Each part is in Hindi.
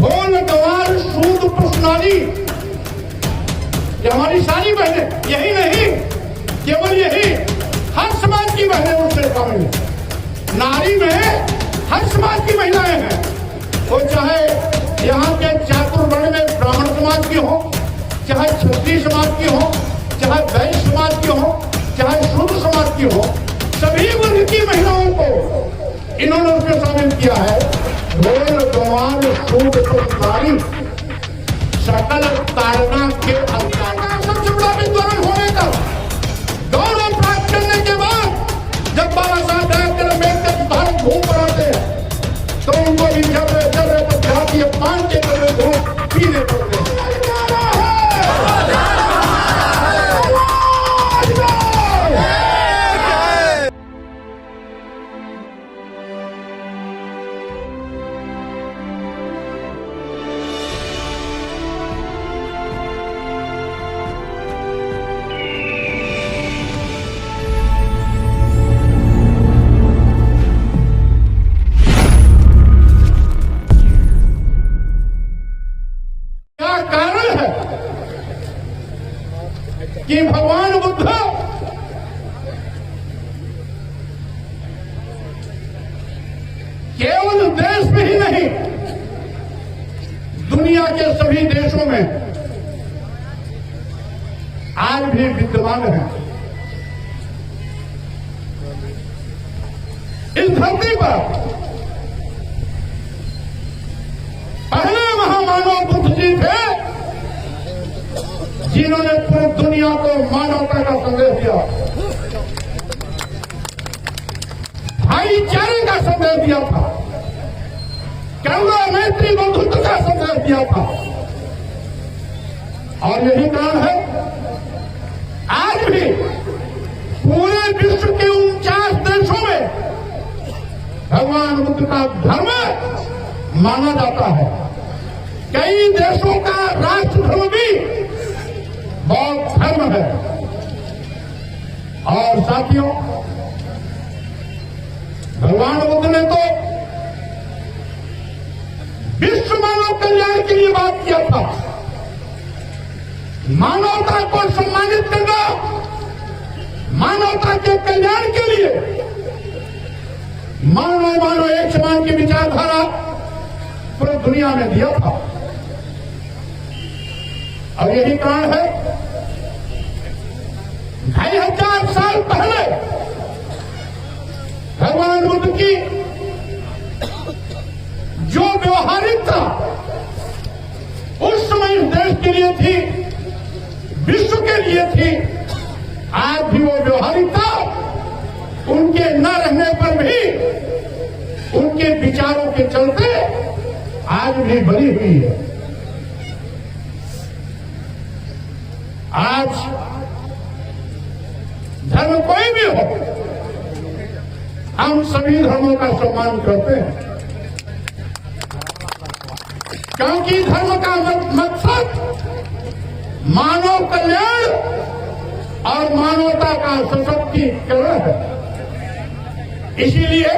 ढोल गवार सूद पुष्णारी, ये हमारी सारी बहनें, यही नहीं केवल यही, हर समाज की बहनें उससे शामिल हैं। नारी में हर समाज की महिलाएं हैं, वो चाहे यहाँ के चातुर्वर्ण में ब्राह्मण समाज की हो, चाहे क्षत्रिय समाज की हो, चाहे वैश्य समाज की हो, चाहे शूद्र समाज की हो, सभी वर्ग की महिलाओं को इन्होंने उसमें शामिल किया है। ढोल गवार सूद पुष्णारी सकल ताड़ना के अधिकार का सबसे बड़ा विद्वान होने का गौरव प्राप्त करने के बाद जब बाबा साहब अम्बेडकर भारत घूम पर आते हैं तो उनको भी जबरे जबरे पर जातीय पान के कपड़े धूप पीने पड़ते हैं। कि भगवान बुद्ध केवल देश में ही नहीं, दुनिया के सभी देशों में आज भी विद्यमान है। इस धरती पर पहले महामानव बुद्ध जी थे जिन्होंने पूरी दुनिया को मानवता का संदेश दिया, भाईचारे का संदेश दिया था, करुणा मैत्री बंधुत्व का संदेश दिया था। और यही कारण है आज भी पूरे विश्व के 49 देशों में भगवान बुद्ध का धर्म माना जाता है। कई देशों का राष्ट्र धर्म भी बौद्ध धर्म है। और साथियों, भगवान बुद्ध ने तो विश्व मानव कल्याण के लिए बात किया था। मानवता को सम्मानित करना, मानवता के कल्याण के लिए मानव एक समान की विचारधारा पूरी दुनिया में दिया था। और यही कारण है 2500 साल पहले भगवान बुद्ध की जो व्यवहारिकता उस समय इस देश के लिए थी, विश्व के लिए थी, आज भी वो व्यवहारिकता उनके न रहने पर भी उनके विचारों के चलते आज भी बनी हुई है। आज धर्म कोई भी हो, हम सभी धर्मों का सम्मान करते हैं, क्योंकि धर्म का मकसद मानव कल्याण और मानवता का सशक्तिकरण है। इसीलिए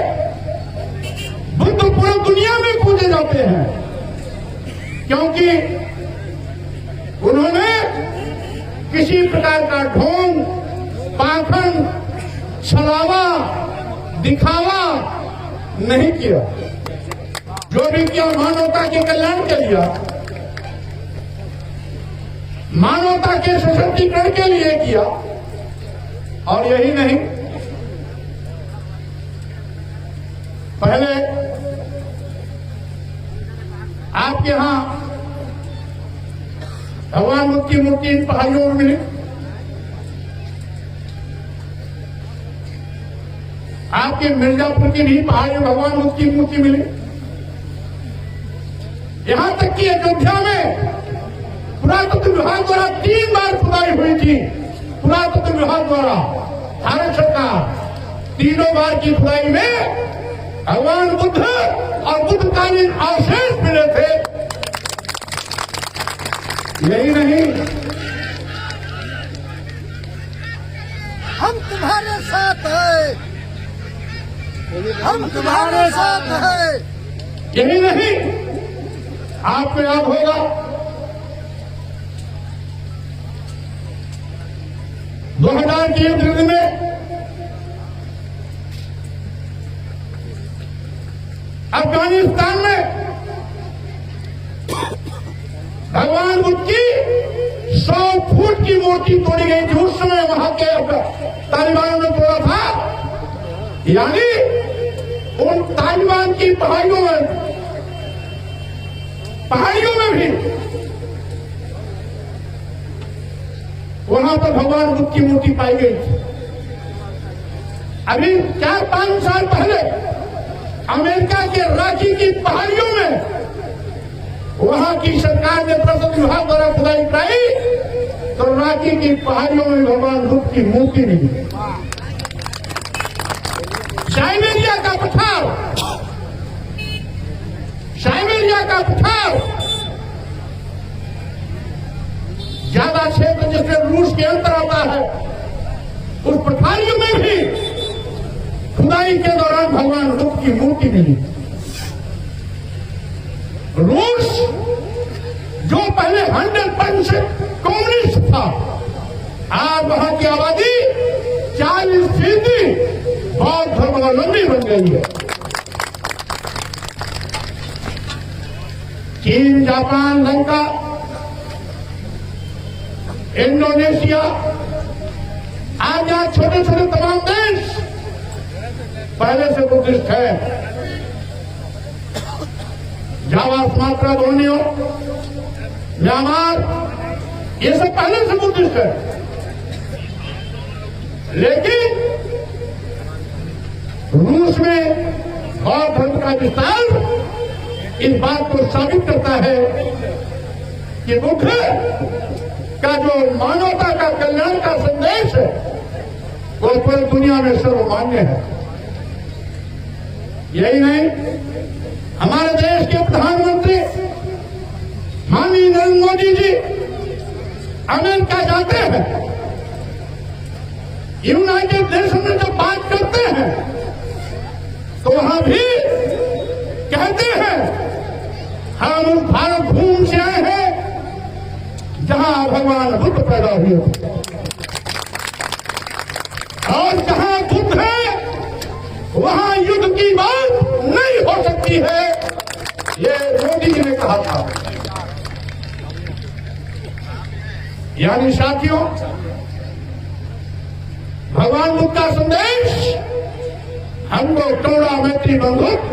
बुद्ध पूरी दुनिया में पूजे जाते हैं, क्योंकि उन्होंने किसी प्रकार का ढोंग, पाखंड, छलावा, दिखावा नहीं किया। जो भी किया मानवता के कल्याण के लिए, मानवता के सशक्तिकरण के लिए किया। और यही नहीं, पहले आपके यहां भगवान बुद्ध की मूर्ति इन पहाड़ियों में मिली, आपके मिर्जापुर की भी पहाड़ी में भगवान बुद्ध की मूर्ति मिली। यहां तक कि अयोध्या में पुरातत्व विभाग द्वारा 3 बार खुदाई हुई थी। पुरातत्व विभाग द्वारा भारत सरकार 3 बार की खुदाई में भगवान बुद्ध और बुद्धकालीन अवशेष मिले थे। यही नहीं, हम तुम्हारे साथ हैं, हम तुम्हारे साथ हैं। यही नहीं, आपको याद होगा 2000 के युद्ध में अफगानिस्तान में भगवान बुद्ध की 100 फुट की मूर्ति तोड़ी गई थी। उस समय वहां के तालिबानों ने तोड़ा था, यानी उन तालिबान की पहाड़ियों में भी वहां पर भगवान बुद्ध की मूर्ति पाई गई थी। अभी 4-5 साल पहले अमेरिका के रांची की पहाड़ियों में वहां की सरकार ने प्रकृति विभाग द्वारा खुदाई कराई तो रांची की पहाड़ियों में भगवान बुद्ध की मूर्ति मिली। साइबेरिया का पठार ज्यादा क्षेत्र जिसमें रूस के अंदर आता है, उस पठारियों में भी खुदाई के दौरान भगवान बुद्ध की मूर्ति मिली। रूस जो पहले 100% कम्युनिस्ट था, आज वहां की आबादी 40% बौद्ध धर्मावलंबी बन गई है। चीन, जापान, लंका, इंडोनेशिया, आज यहाँ छोटे छोटे तमाम देश पहले से बुद्धिस्ट है। जावा, सुमात्रा, बोर्नियो, म्यांमार, ये सब पहले से बुद्धिस्ट है। लेकिन रूस में बौद्ध धर्म का विस्तार इस बात को साबित करता है कि बुद्ध का जो मानवता का कल्याण का संदेश है वो पूरी दुनिया में सर्वमान्य है। यही नहीं, हमारे देश के प्रधानमंत्री माननीय नरेंद्र मोदी जी अमेरिका जाते हैं, यूनाइटेड नेशन में जब बात करते हैं तो वहां भी कहते हैं हम उस भारत भूमि से आए हैं जहां भगवान बुद्ध पैदा हुए और जहां बुद्ध है वहां युद्ध की बात नहीं हो सकती है, ये मोदी जी ने कहा था। यानी साथियों, भगवान बुद्ध का संदेश हमको करुणा, मैत्री, बंधुत्व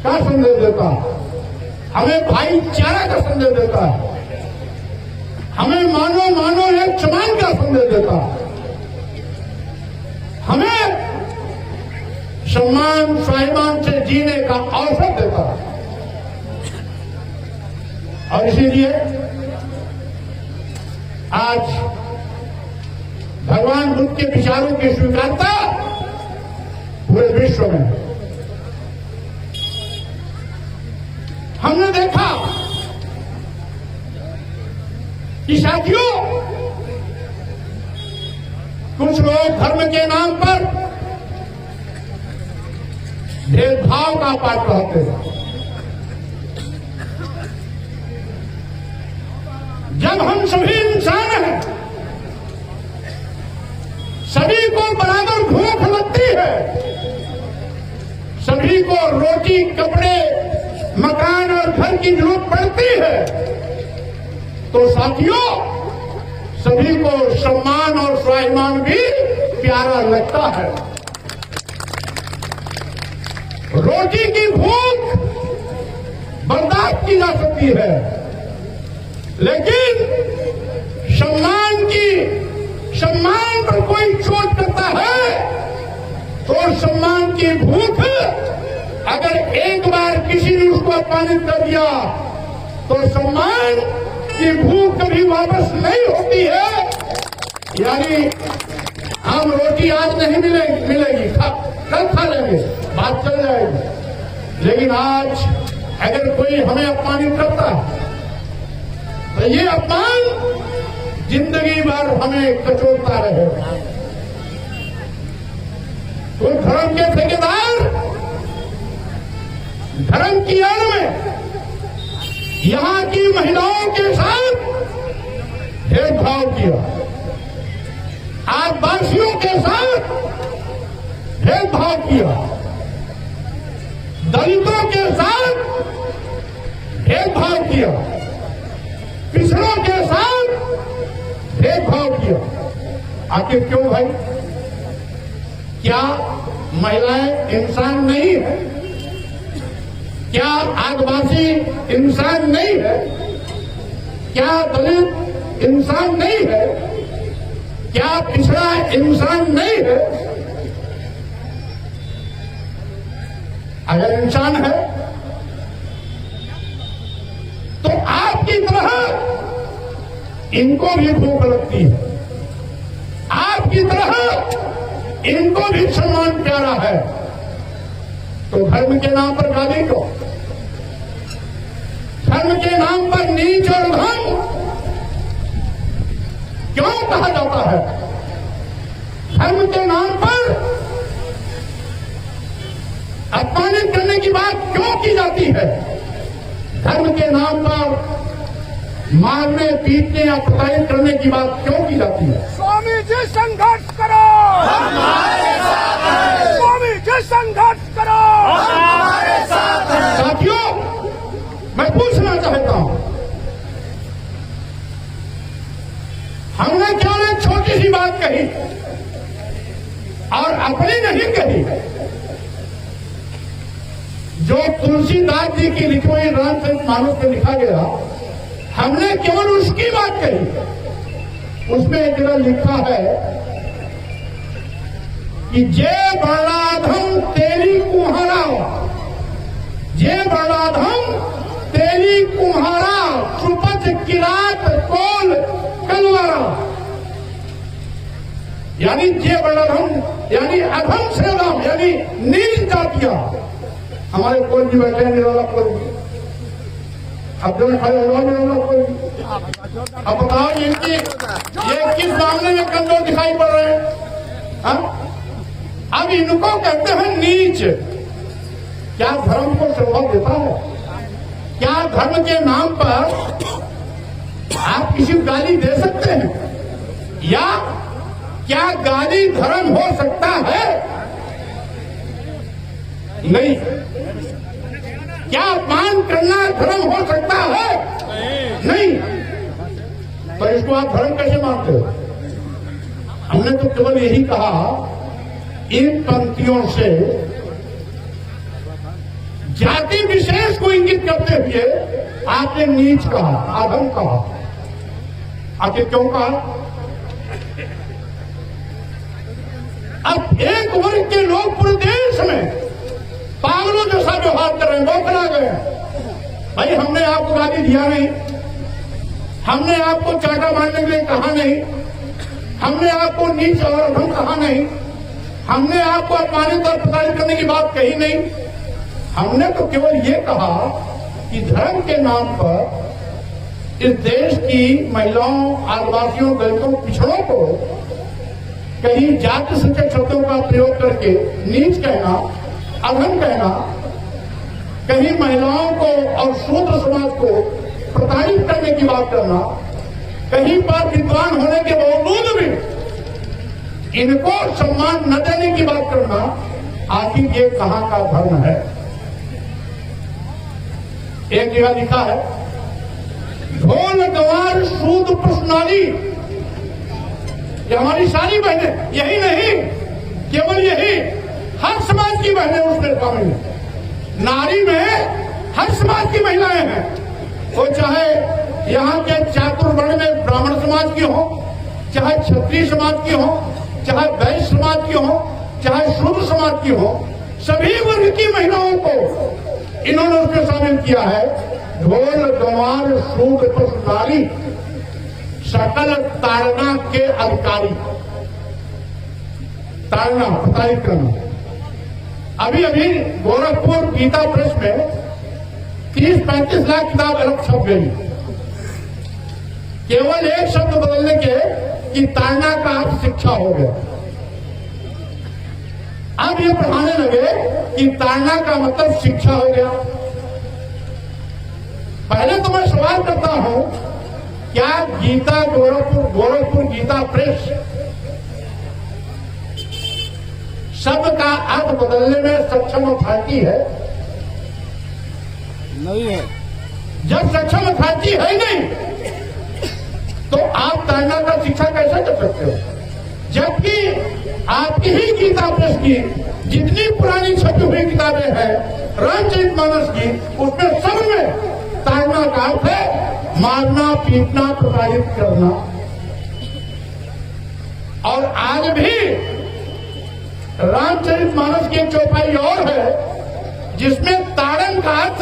का संदेश देता है, हमें भाईचारा का संदेश देता है, हमें मानो एक समान का संदेश देता है, हमें सम्मान स्वाभिमान से जीने का अवसर देता है। और इसीलिए आज भगवान बुद्ध के विचारों की स्वीकारता पूरे विश्व में। हमने देखा कि साथियों, कुछ लोग धर्म के नाम पर भेदभाव का पाठ पढ़ाते हैं। जब हम सभी इंसान हैं, सभी को बराबर भूख लगती है, सभी को रोटी, कपड़े, मकान और घर की जरूरत पड़ती है, तो साथियों सभी को सम्मान और स्वाभिमान भी प्यारा लगता है। रोटी की भूख बर्दाश्त की जा सकती है, लेकिन सम्मान पर कोई चोट करता है तो सम्मान की भूख अगर एक बार किसी ने उसको अपमानित कर दिया तो सम्मान की भूख कभी वापस नहीं होती है। यानी हम रोटी आज नहीं मिलेगी, कल खा लेंगे, बात चल जाएगी, लेकिन आज अगर कोई हमें अपमानित करता है तो ये अपमान जिंदगी भर हमें कचोटता रहेगा। तो धर्म के ठेकेदार धर्म की आड़ में यहां की महिलाओं के साथ भेदभाव किया, आदिवासियों के साथ भेदभाव किया, दलितों के साथ भेदभाव किया, पिछड़ों के साथ भेदभाव किया। आखिर क्यों भाई? क्या महिलाएं इंसान नहीं है? क्या आदिवासी इंसान नहीं है? क्या दलित इंसान नहीं है? क्या पिछड़ा इंसान नहीं है? अगर इंसान है तो आपकी तरह इनको भी भूख लगती है, आपकी तरह इनको भी सम्मान प्यारा है। तो धर्म के नाम पर गाली दो, धर्म के नाम पर नीच और धन क्यों कहा जाता है? धर्म के नाम पर अपमानित करने की बात क्यों की जाती है? धर्म के नाम पर मारने, पीटने या प्रताड़ित करने की बात क्यों की जाती है? स्वामी जी संघर्ष करो, हमारे साथ है। स्वामी जी संघर्ष करो, हमारे साथ है। साथियों, मैं पूछना चाहता हूं, हमने केवल एक छोटी सी बात कही और अपनी नहीं कही, जो तुलसीदास जी की लिखी हुई रामचरितमानस में लिखा गया, हमने केवल उसकी बात कही। उसमें एक जगह लिखा है कि जे बड़ाधम तेरी कुम्हारा, जे बड़ाधम तेरी कुम्हारा, सुपच किरात कोल कलवारा। यानी जे बड़ाधम यानी अधम से अधम यानी नीच जातियां। हमारे कोई भी बैठे निराला कोई, अब जो खड़े हुआ निराला कोई। अब बताओ इनकी ये किस मामले में कमजोर दिखाई पड़ रहे हैं? हा? अब इनको कहते हैं नीच। क्या धर्म को शोभा देता है? क्या धर्म के नाम पर आप किसी को गाली दे सकते हैं? या क्या गाली धर्म हो सकता है? नहीं। क्या अपमान करना धर्म हो सकता है? नहीं। तो इसको आप धर्म कैसे मानते हो? हमने तो केवल यही कहा, इन पंक्तियों से जाति विशेष को इंगित करते हुए आपने नीच कहा, आधम कहा। आखिर क्यों कहा? अब एक वर्ग के लोग पूरे देश में पागलों जैसा व्यवहार कर रहे हैं, बौखला गए। भाई हमने आपको गाली दिया नहीं, हमने आपको चाटा मारने के लिए कहा नहीं, हमने आपको नीच और अधम कहा नहीं, हमने आपको अपमानित और प्रताड़ित करने की बात कही नहीं। हमने तो केवल ये कहा कि धर्म के नाम पर इस देश की महिलाओं, आदिवासियों, दलितों, पिछड़ों को कहीं जाति सूचक शब्दों का प्रयोग करके नीच कहना, अधम कहना, कहीं महिलाओं को और शूद्र समाज को प्रताड़ित करने की बात करना, कहीं पर विद्वान होने के बावजूद भी इनको सम्मान न देने की बात करना, आखिर ये कहां का धर्म है? एक जगह लिखा है, ढोल गवार सूद पुष्णाली। ये हमारी सारी बहनें, यही नहीं, केवल यही, हर समाज की बहनें उसमें शामिल हैं। नारी में हर समाज की महिलाएं हैं, वो चाहे यहाँ के चातुर्वर्ण में ब्राह्मण समाज की हो, चाहे क्षत्रिय समाज की हो, चाहे वैश्य समाज की हो, चाहे शूद्र समाज की हो, सभी वर्ग की महिलाओं को इन्होंने उसमें शामिल किया है। ढोल गंवार सूद पुष्णाली, सकल ताड़ना के अधिकारी। ताड़ना, प्रताड़ित करना। अभी अभी गोरखपुर गीता प्रेस में 30-35 लाख किताब अलग छप गई, केवल एक शब्द बदलने के कि ताड़ना का अर्थ शिक्षा हो गया। अब ये पढ़ाने लगे कि ताड़ना का मतलब शिक्षा हो गया। पहले तो मैं सवाल करता हूं, क्या गीता गोरखपुर गीता प्रेस शब्द का अर्थ बदलने में सक्षम अथॉरिटी है? नहीं है। जब सक्षम अथॉरिटी है नहीं, तो आप तैरना का शिक्षा कैसे कर सकते हो? जबकि आपकी ही गीता प्रेस की जितनी पुरानी छपी हुई किताबें हैं रामचरितमानस की, उसमें सब में तैरना का अर्थ है मारना, पीटना, प्रताड़ित करना। और आज भी रामचरितमानस की एक चौपाई और है जिसमें ताड़न का अर्थ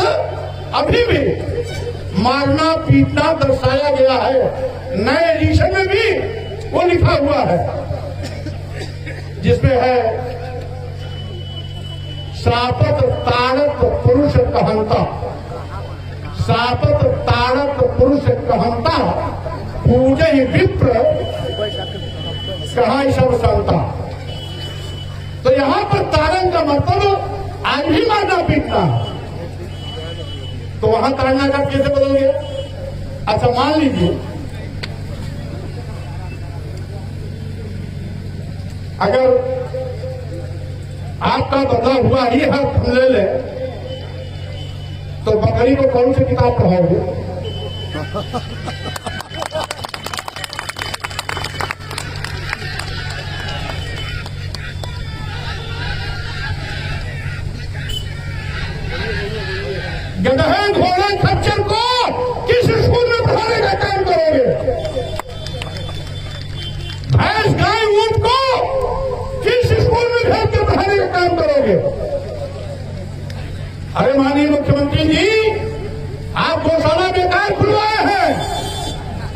अभी भी मारना, पीटना दर्शाया गया है। नए एडिशन में भी वो लिखा हुआ है जिसमें है सापत ताड़त पुरुष कहंता, सापत ताड़त पुरुष कहंता, पूजे विप्र कहा सब संता। तो यहां पर तारण का मतलब आज भी मारना पीटना, तो वहां ताड़ना का कैसे बदल गया? अच्छा मान लीजिए अगर आपका बदला हुआ ही हक हम ले ले, तो बकरी को कौन सी किताब पढ़ाओगे? गधे घोड़े खच्चर को किस स्कूल में पढ़ाने का काम करोगे? भैंस गाय ऊंट को किस स्कूल में भेज के पढ़ाने का काम करोगे? अरे माननीय मुख्यमंत्री जी, आप गौशाला बेकार खुलवाए हैं।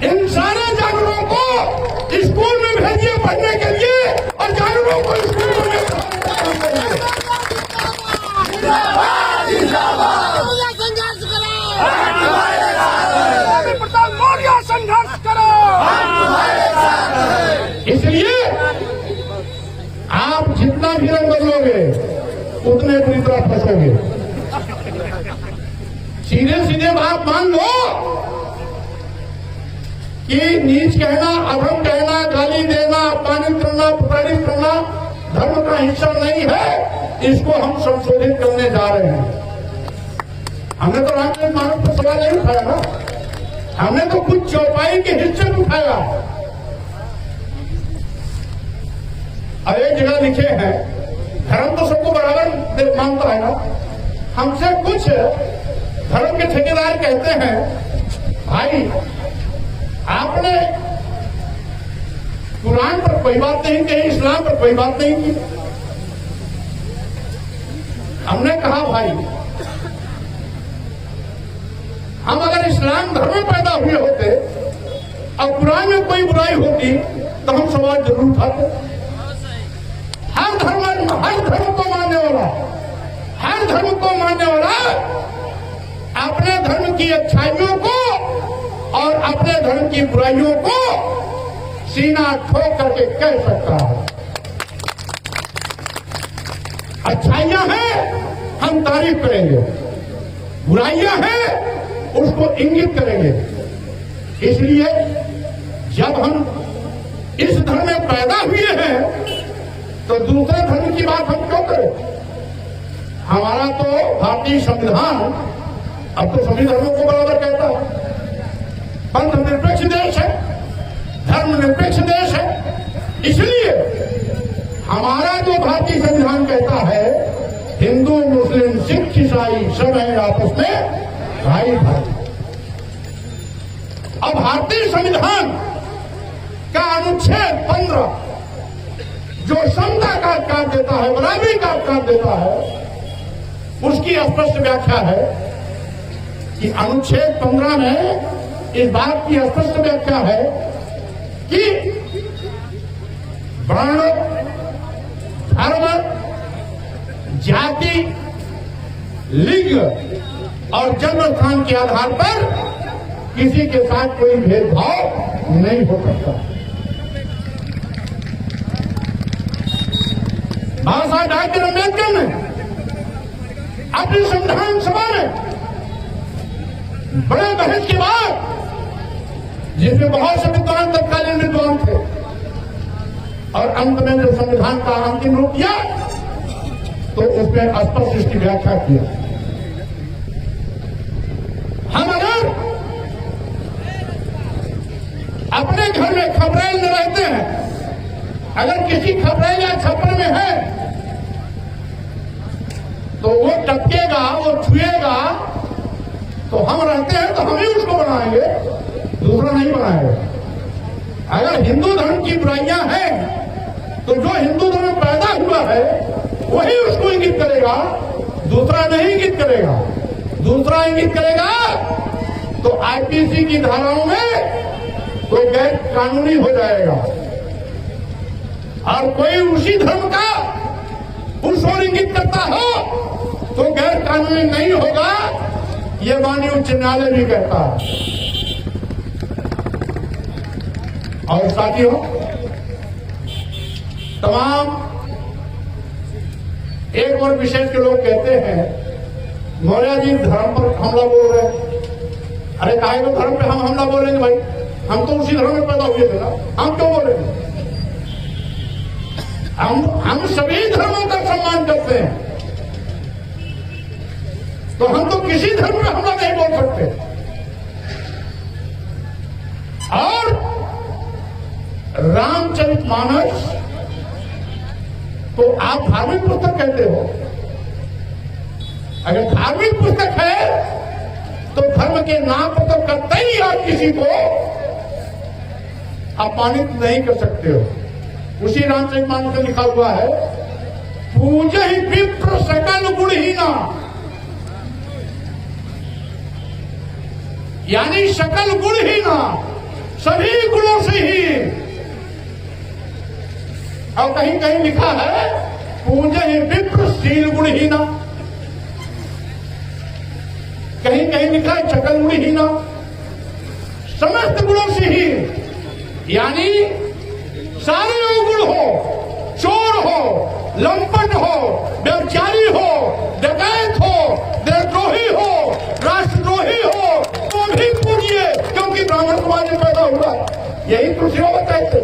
इन सारे जानवरों को स्कूल में भेजिए पढ़ने के लिए और जानवरों को स्कूल में पढ़ाने का काम करिए। संघर्ष करो। इसलिए आप जितना भी रंग बदलोगे उतने बुरी तरह फंसोगे। सीधे सीधे बात मान लो कि नीच कहना, अधम कहना, गाली देना, अपमानित करना, प्रताड़ित करना धर्म का हिस्सा नहीं है। इसको हम संशोधित करने जा रहे हैं। हमने तो रामचरितमानस पर सवाल नहीं उठाया ना, हमने तो कुछ चौपाई के हिस्से में उठाया। और एक जगह लिखे हैं, धर्म तो सबको बराबर मानता है ना। हमसे कुछ धर्म के ठेकेदार कहते हैं, भाई आपने कुरान पर कोई बात नहीं कही, इस्लाम पर कोई बात नहीं की। हमने कहा भाई हम अगर इस्लाम धर्म में पैदा हुए होते और कुरान में कोई बुराई होती तो हम सवाल जरूर उठाते। हर धर्म को मानने वाला, हर धर्म को मानने वाला अपने धर्म की अच्छाइयों को और अपने धर्म की बुराइयों को सीना ठोक करके कह सकता है। अच्छाइयां हैं हम तारीफ करेंगे, बुराइयां हैं उसको इंगित करेंगे। इसलिए जब हम इस धर्म में पैदा हुए हैं तो दूसरे धर्म की बात हम क्यों करें? हमारा तो भारतीय संविधान अब तो सभी धर्मों को बराबर कहता है। पंथ निरपेक्ष देश है, धर्म निरपेक्ष देश है। इसलिए हमारा जो भारतीय संविधान कहता है हिंदू, मुस्लिम, सिख, ईसाई सब हैं आपस में भाई भाई। अब भारतीय संविधान का अनुच्छेद 15 जो समता का अधिकार देता है, बराबरी का अधिकार देता है, उसकी स्पष्ट व्याख्या है कि अनुच्छेद 15 में इस बात की स्पष्ट व्याख्या है कि वर्ण, धर्म, जाति, लिंग और जन्म स्थान के आधार पर किसी के साथ कोई भेदभाव नहीं हो सकता। बाबा साहब डॉक्टर अम्बेडकर ने अपनी संविधान सभा में बड़े बहस के बाद, जिसमें बहुत से विद्वान तत्कालीन विद्वान थे, और अंत में जो संविधान का अंतिम रूप दिया तो उसमें स्पष्ट इसकी व्याख्या किया। हम अगर अपने घर में खबरेल में रहते हैं, अगर किसी खबरेल या छप्पर में है तो वो टपकेगा, वो छुएगा, तो हम रहते हैं तो हम ही उसको बनाएंगे, दूसरा नहीं बनाएगा। अगर हिंदू धर्म की बुराइयां हैं तो जो हिंदू धर्म में पैदा हुआ है वही उसको इंगित करेगा, दूसरा नहीं इंगित करेगा। दूसरा इंगित करेगा तो आईपीसी की धाराओं में कोई गैर कानूनी हो जाएगा, और कोई उसी धर्म का उस ओर इंगित करता हो तो गैर कानूनी नहीं होगा, ये माननीय उच्च न्यायालय भी कहता है। और साथियों, तमाम एक और विषय के लोग कहते हैं मौर्य जी धर्म पर हमला बोल रहे हैं। अरे काहे को धर्म पे हम हमला बोलेंगे भाई, हम तो उसी धर्म में पैदा हुए थे ना, हम क्यों बोलेंगे? हम सभी धर्मों का सम्मान करते हैं, तो हम तो किसी धर्म पे हमला नहीं बोल सकते। और रामचरितमानस तो आप धार्मिक पुस्तक कहते हो, अगर धार्मिक पुस्तक है तो धर्म के नाम पर तो कतई आप किसी को अपमानित नहीं कर सकते हो। उसी रामचरितमानस में लिखा हुआ है, पूजे ही विप्र सकल गुणहीना, यानी सकल गुणहीना, सभी गुणों से ही। और कहीं कहीं लिखा है पूजे ही विप्र शील गुणहीना, कहीं कहीं लिखा है सकल गुणहीना, समस्त गुणों से ही, यानी सारे अवगुण हो, चोर हो, लंपट हो, व्यभिचारी हो, डकैत हो, देशद्रोही हो, राष्ट्रद्रोही हो, तो भी पूजिए, क्योंकि ब्राह्मण समाज में पैदा हुआ। यही तुलसियों बताते।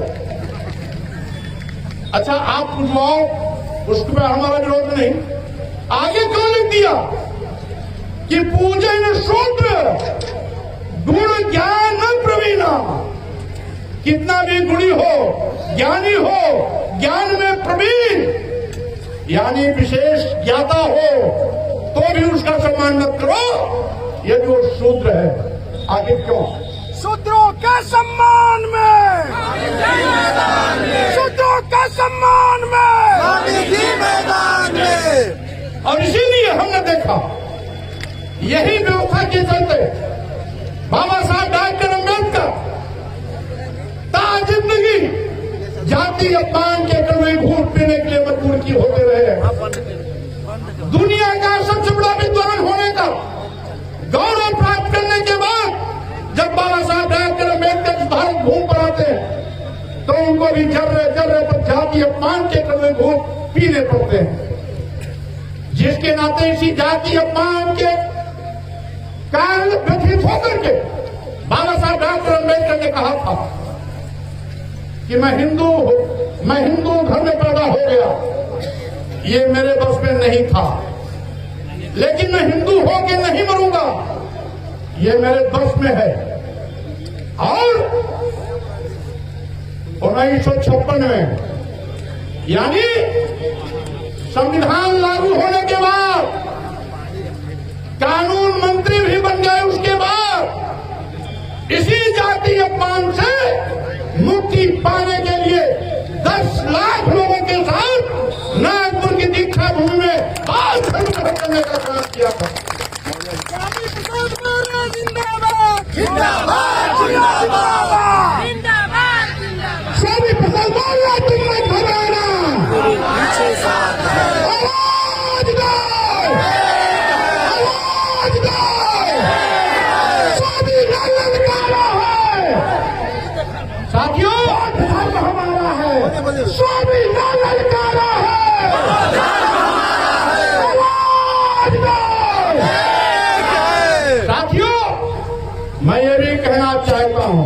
अच्छा, आप पूछवाओ, उसमें हमारा विरोध नहीं। आगे क्यों लिख दिया कि पूजन शूद्र गुण ज्ञान प्रवीणा, कितना भी गुणी हो, ज्ञानी हो, ज्ञान में प्रवीण यानी विशेष ज्ञाता हो, तो भी उसका सम्मान मत करो, यदि वो शूद्र है। आगे क्यों? शूद्रों के सम्मान में, शूद्रों के सम्मान में, मैदान में। और इसीलिए हमने देखा, यही व्यवस्था के चलते बाबा साहब डॉक्टर अम्बेडकर जिंदगी जाति अपमान के कड़वे घूट पीने के लिए मजबूर की होते रहे। दुनिया का सबसे बड़ा विद्वान होने का गौरव प्राप्त करने के बाद जब बाबा साहब डॉक्टर अम्बेडकर भारत घूम पर आते हैं तो उनको भी जर्रे पर जाति अपमान के कड़वे घूट पीने पड़ते हैं। जिसके नाते इसी जाति अपमान के कारण व्यथित होकर के बाबा साहब डॉक्टर अम्बेडकर ने कहा था कि मैं हिंदू घर में पैदा हो गया, ये मेरे बस में नहीं था, लेकिन मैं हिंदू होकर नहीं मरूंगा, ये मेरे बस में है। और 1956 में यानी संविधान लागू होने के बाद कानून मंत्री भी बन गए, उसके बाद इसी जाति अपमान से मुक्ति पाने के लिए 10 लाख लोगों के साथ नागपुर की दीक्षा भूमि में बाल धर्म करने का काम किया था। स्वामी प्रसाद मौर्य तुम घबराना, आवाज दो, आवाज दो, स्वामी ललकारा है। साथियों, धर्म हमारा है, स्वामी ललकारा है, आवाज दो। साथियों, मैं ये भी कहना चाहता हूं,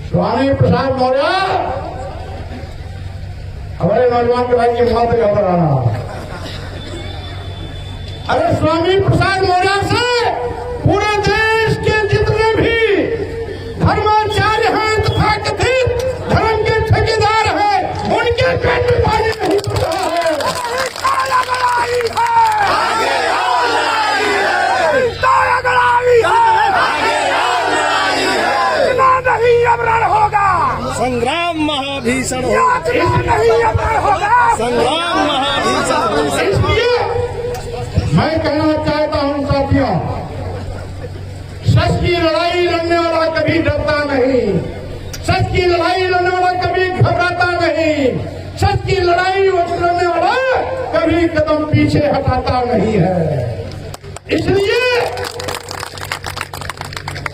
स्वामी प्रसाद मौर्य हमारे नौजवान के भाई की मौत घबराना। अरे स्वामी प्रसाद मौर्य से पूरे देश के जितने भी धर्माचार्य हैं तथा कथित धर्म के ठेकेदार हैं, उनके पेट में पानी नहीं पड़ रहा है। नहीं अमरण होगा, संग्राम महाभीषण नहीं अमरण होगा, संग्राम महाभीषण। इसलिए मैं कहना चाहता हूं साथियों, सच की लड़ाई लड़ने वाला कभी डरता नहीं, सच की लड़ाई लड़ने वाला कभी घबराता नहीं, सच की लड़ाई लड़ने वाला कभी कदम पीछे हटाता नहीं है। इसलिए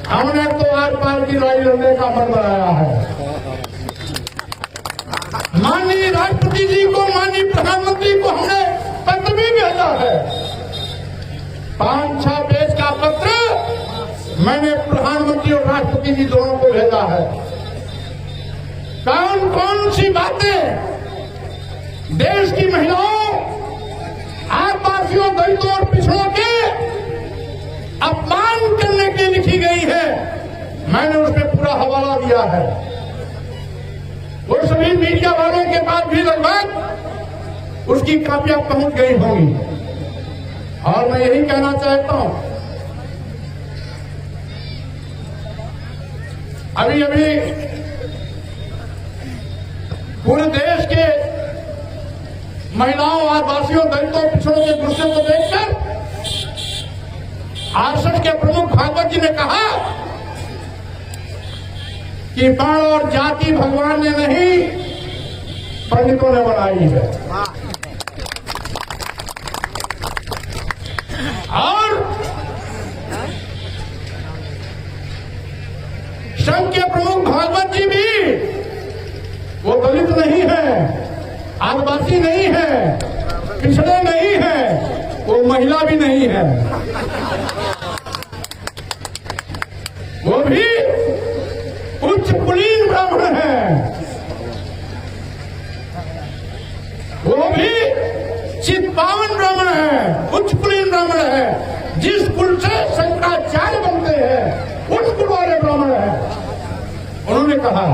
हमने तो आर पार की लड़ाई लड़ने का मन बनाया है। माननीय राष्ट्रपति जी को, माननीय प्रधानमंत्री को हमने पत्र भी भेजा है। 5-6 पेज का पत्र मैंने प्रधानमंत्री और राष्ट्रपति जी दोनों को भेजा है। कौन कौन सी बातें देश की महिलाओं, आदिवासियों, दलितों और पिछड़ों के अपमान करने के लिखी गई है, मैंने उसमें पूरा हवाला दिया है। वो सभी मीडिया वालों के पास भी लगभग उसकी कापियां पहुंच गई होंगी। और मैं यही कहना चाहता हूं, अभी अभी पूरे देश के महिलाओं, आदिवासियों, दलितों, पिछड़ों के गुस्से को देखकर आरएसएस के प्रमुख भागवत जी ने कहा कि वर्ण और जाति भगवान ने नहीं, पंडितों ने बनाई है। और संघ के प्रमुख भागवत जी भी, वो दलित नहीं है, आदिवासी नहीं है, पिछड़े नहीं है, वो महिला भी नहीं है, वो भी उच्च कुलीन ब्राह्मण है, वो भी चित्पावन ब्राह्मण है, उच्च कुलीन ब्राह्मण है। जिस कुल से शंकराचार्य बनते हैं उस कुल वाले ब्राह्मण है। उन्होंने कहा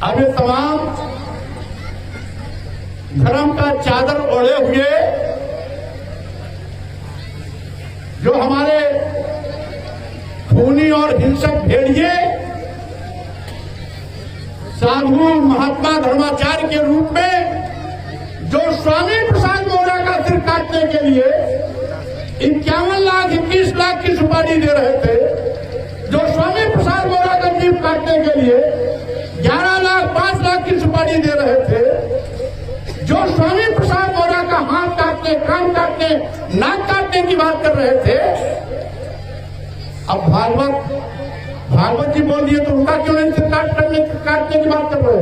अब ये तमाम धर्म का चादर ओढ़े हुए जो हमारे खूनी और हिंसक भेड़िए साधु महात्मा धर्माचार्य के रूप में जो स्वामी प्रसाद मौर्य का सिर काटने के लिए 51 लाख 21 लाख की सुपारी दे रहे थे, जो स्वामी प्रसाद मौर्य का जीव काटने के लिए 11 लाख 5 लाख की सुपारी दे रहे थे, जो स्वामी प्रसाद मौर्य का हाथ काटने, कान काटने, नाक काटने की बात कर रहे थे, अब भागवत जी बोल दिए तो उनका क्यों नहीं सिर काटने की बात कर रहे हो?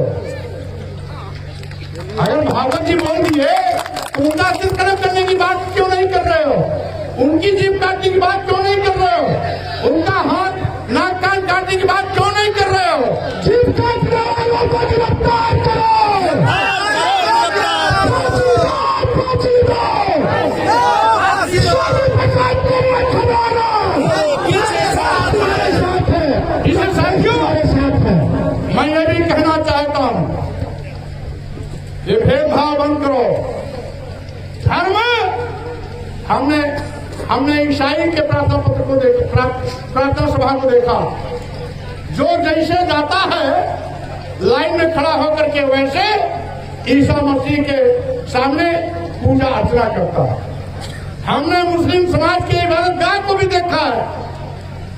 अगर भागवत जी बोल दिए तो उनका सिर कड़क करने की बात क्यों नहीं कर रहे हो? उनकी जीभ काटने की बात क्यों नहीं कर रहे हो? उनका हाथ नाक कान काटने की बात क्यों नहीं कर रहे हो? जीभ काटने वालों को गिरफ्तार करो। इसे साथियों मैं ये भी कहना चाहता हूं, ये भेदभाव बंद करो। धर्म हमने ईसाई के प्रार्थना पत्र को देखा, प्रार्थना सभा को देखा, जो जैसे जाता है लाइन में खड़ा होकर के वैसे ईसा मसीह के सामने पूजा अर्चना करता है। हमने मुस्लिम समाज के इबादतगाह को भी देखा है,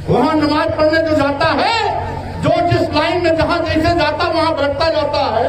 वहां नमाज पढ़ने जो जाता है, जो जिस लाइन में जहां जैसे जाता वहां बैठता जाता है,